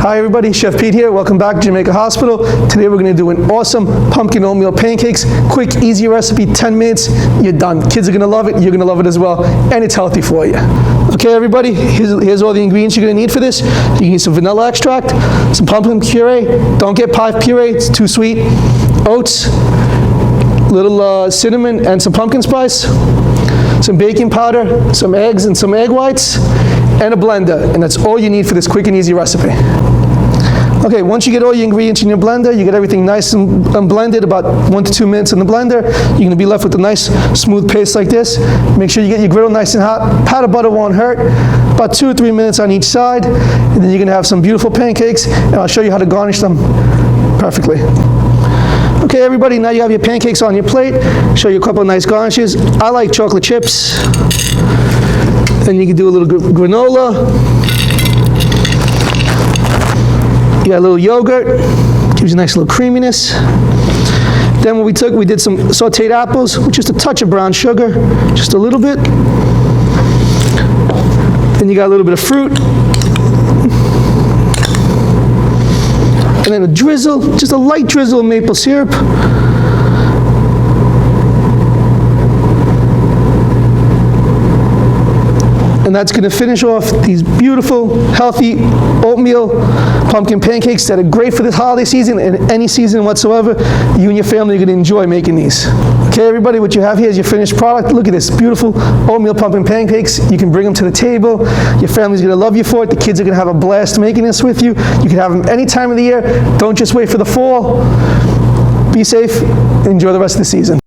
Hi everybody, Chef Pete here. Welcome back to Jamaica Hospital. Today we're going to do an awesome pumpkin oatmeal pancakes. Quick, easy recipe, 10 minutes, you're done. Kids are going to love it, you're going to love it as well, and it's healthy for you. Okay everybody, here's all the ingredients you're going to need for this. You need some vanilla extract, some pumpkin puree. Don't get pie puree, it's too sweet. Oats, little cinnamon and some pumpkin spice, some baking powder, some eggs and some egg whites, and a blender, and that's all you need for this quick and easy recipe. Okay, once you get all your ingredients in your blender, you get everything nice and blended, about 1 to 2 minutes in the blender, you're going to be left with a nice smooth paste like this. Make sure you get your griddle nice and hot. Pat of butter won't hurt. About 2 or 3 minutes on each side, and then you're going to have some beautiful pancakes, and I'll show you how to garnish them perfectly. Okay everybody, now you have your pancakes on your plate. Show you a couple of nice garnishes. I like chocolate chips. Then you can do a little granola. You got a little yogurt, gives you a nice little creaminess. Then what we did some sauteed apples with just a touch of brown sugar, just a little bit. Then you got a little bit of fruit. And then a drizzle, just a light drizzle of maple syrup. And that's going to finish off these beautiful, healthy oatmeal pumpkin pancakes that are great for this holiday season and any season whatsoever. You and your family are going to enjoy making these. Okay, everybody, what you have here is your finished product. Look at this beautiful oatmeal pumpkin pancakes. You can bring them to the table. Your family's going to love you for it. The kids are going to have a blast making this with you. You can have them any time of the year. Don't just wait for the fall. Be safe. Enjoy the rest of the season.